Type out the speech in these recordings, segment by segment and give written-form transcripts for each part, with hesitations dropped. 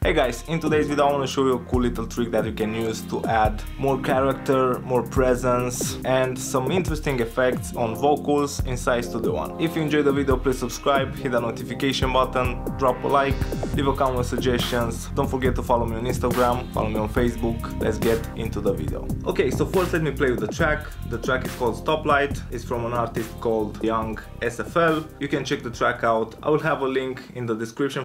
Hey guys, in today's video I want to show you a cool little trick that you can use to add more character, more presence and some interesting effects on vocals inside Studio One. If you enjoyed the video, please subscribe, hit the notification button, drop a like, leave a comment with suggestions. Don't forget to follow me on Instagram, follow me on Facebook. Let's get into the video. Okay, so first let me play with the track. The track is called Stoplight. It's from an artist called JYOUNGSFL. You can check the track out. I will have a link in the description.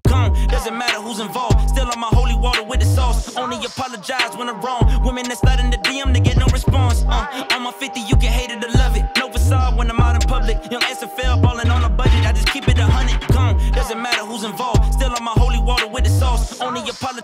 Doesn't matter who's involved. Still on my holy water with the sauce. Only apologize when I'm wrong. Women that slide in the DM, they get no response. On my 50, you can hate it or love it. No facade when I'm out in public. Young SFL balling on a budget. I just keep it 100. Gone. Doesn't matter who's involved. Still on my holy water with the sauce. Only apologize.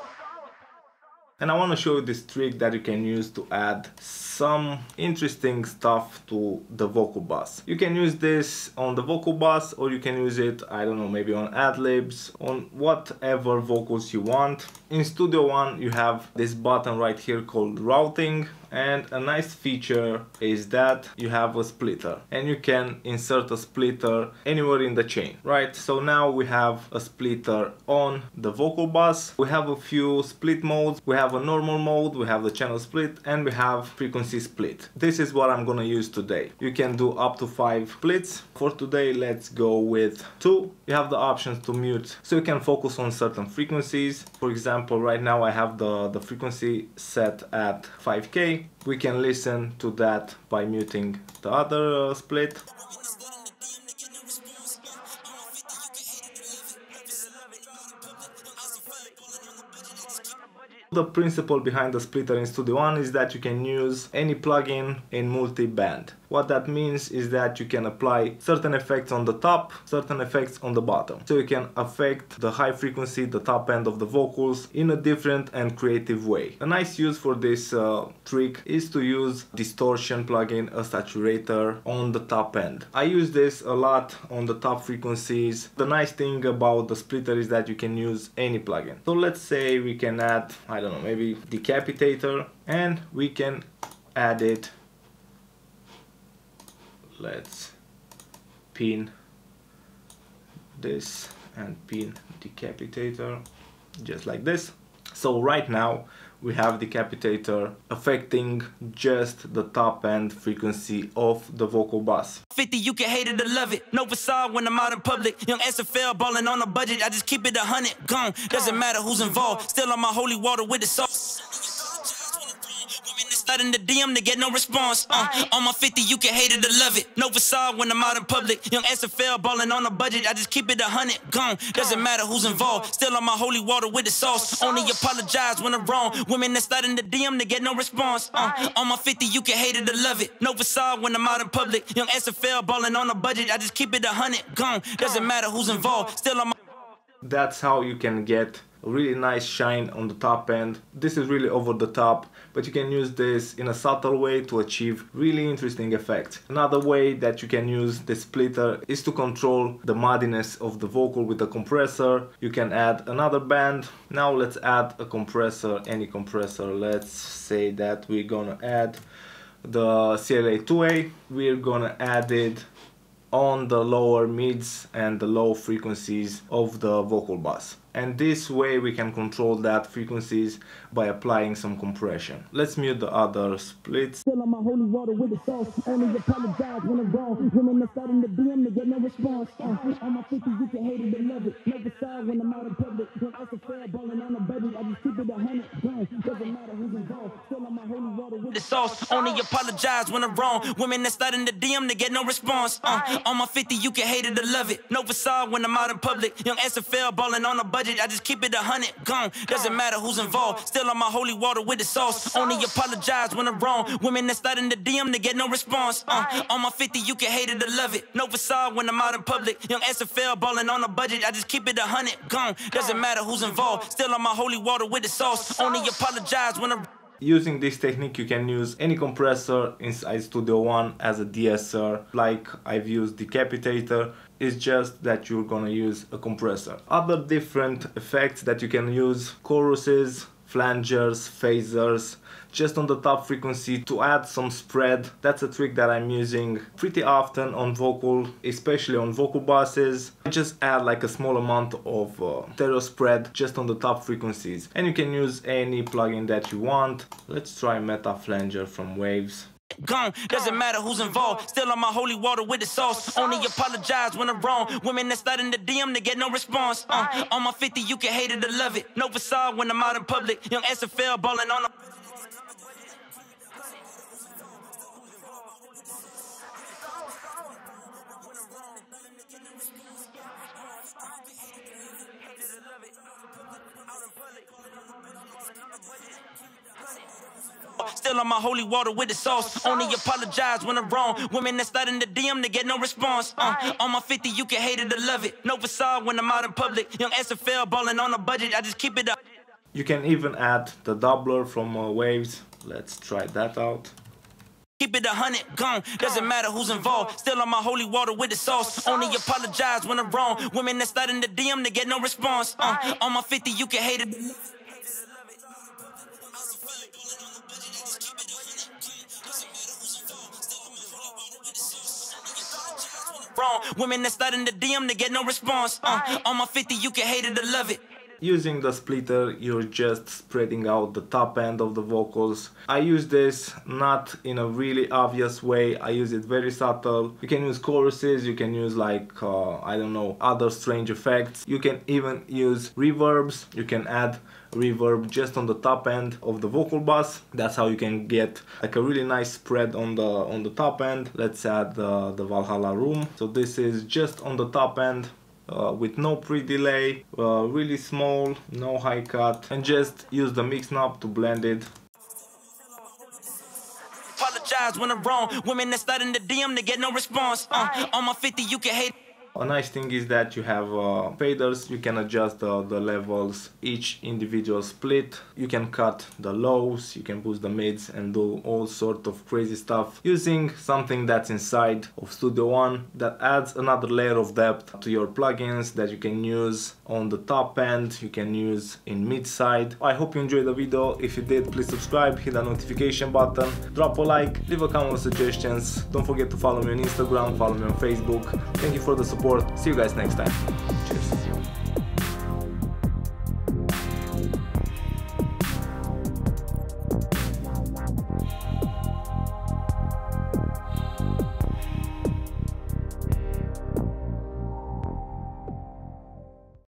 And I want to show you this trick that you can use to add some interesting stuff to the vocal bus. You can use this on the vocal bus, or you can use it, I don't know, maybe on ad-libs, on whatever vocals you want. In Studio One you have this button right here called routing, and a nice feature is that you have a splitter and you can insert a splitter anywhere in the chain, right? So now we have a splitter on the vocal bus. We have a few split modes. We have a normal mode, we have the channel split, and we have frequency split. This is what I'm gonna use today. You can do up to 5 splits. For today, let's go with 2. You have the options to mute, so you can focus on certain frequencies. For example, right now I have the frequency set at 5K. We can listen to that by muting the other split. The principle behind the splitter in Studio One is that you can use any plugin in multiband. What that means is that you can apply certain effects on the top, certain effects on the bottom. So you can affect the high frequency, the top end of the vocals in a different and creative way. A nice use for this trick is to use distortion plugin, a saturator on the top end. I use this a lot on the top frequencies. The nice thing about the splitter is that you can use any plugin. So let's say we can add, I don't know, maybe decapitator, and we can add it. Let's pin this and pin decapitator just like this. So right now we have decapitator affecting just the top end frequency of the vocal bus. 50, you can hate it or love it. No facade when I'm out in public. Young SFL balling on a budget. I just keep it 100. Gone. Doesn't matter who's involved. Still on my holy water with the sauce. In the DM, they get no response. On my 50, you can hate it or love it. No facade when I'm out in public. Young SFL balling on a budget. I just keep it 100. Gone. Doesn't matter who's involved. Still on my holy water with the sauce. Only apologize when I'm wrong. Women that slide in the DM, they get no response. On my 50, you can hate it or love it. No facade when I'm out in public. Young SFL balling on a budget. I just keep it 100. Gone. Doesn't matter who's involved. Still on my. That's how you can get a really nice shine on the top end. This is really over the top, but you can use this in a subtle way to achieve really interesting effects. Another way that you can use the splitter is to control the muddiness of the vocal with a compressor. You can add another band. Now let's add a compressor, any compressor. Let's say that we're gonna add the CLA 2A. We're gonna add it on the lower mids and the low frequencies of the vocal bus. And this way we can control that frequencies by applying some compression. Let's mute the other splits. Still on my holy water with the sauce. Only apologize when I'm wrong. Women that start in the DM, they get no response. On my 50, you can hate it and love it. Never side when I'm out in public. When I can fair balling on a budget, I just keep it 100. Doesn't matter who's involved. Still on my holy water with the sauce. Only apologize when I'm wrong. Women that start in the DM, they get no response. On my 50, you can hate it or love it. No facade when I'm out in public. Young SFL balling on a budget. I just keep it 100. Gone. Doesn't matter who's involved. Still on my holy water with the sauce. Only apologize when I'm wrong. Women that slide in the DM, they get no response. On my 50, you can hate it or love it. No facade when I'm out in public. Young SFL balling on a budget. I just keep it 100. Gone. Doesn't matter who's involved. Still on my holy water with the sauce. Only apologize when I'm. Using this technique you can use any compressor inside Studio One as a de-esser, like I've used decapitator. It's just that you're gonna use a compressor. Other different effects that you can use: choruses, flangers, phasers, just on the top frequency to add some spread. That's a trick that I'm using pretty often on vocal, especially on vocal basses. I just add like a small amount of stereo spread just on the top frequencies. And you can use any plugin that you want. Let's try Meta Flanger from Waves. Gone, doesn't matter who's involved. Still on my holy water with the sauce. Only apologize when I'm wrong. Women that start in the DM, they get no response. On my 50, you can hate it or love it. No facade when I'm out in public. Young SFL balling on the... Still on my holy water with the sauce. Only apologize when I'm wrong. Women that start in the DM, they get no response. On my 50, you can hate it or love it. No facade when I'm out in public. Young SFL balling on a budget. I just keep it up. You can even add the doubler from Waves. Let's try that out. Keep it 100, gone. Doesn't matter who's involved. Still on my holy water with the sauce. Only apologize when I'm wrong. Women that start in the DM, they get no response. On my 50, you can hate it. Wrong. Women that start in the DM, they get no response. On my 50, you can hate it or love it. Using the splitter, you're just spreading out the top end of the vocals. I use this not in a really obvious way. I use it very subtle. You can use choruses, you can use like, I don't know, other strange effects. You can even use reverbs. You can add reverb just on the top end of the vocal bus. That's how you can get like a really nice spread on the top end. Let's add the Valhalla room. So this is just on the top end. With no pre-delay, really small, no high cut, and just use the mix knob to blend it. Apologize when I'm wrong. Women that start in the DM, they get no response. On my 50, you can hate. A nice thing is that you have faders. You can adjust the levels, each individual split. You can cut the lows, you can boost the mids and do all sort of crazy stuff using something that's inside of Studio One that adds another layer of depth to your plugins that you can use on the top end, you can use in mid side. I hope you enjoyed the video. If you did, please subscribe, hit the notification button, drop a like, leave a comment with suggestions. Don't forget to follow me on Instagram, follow me on Facebook. Thank you for the support. See you guys next time. Cheers.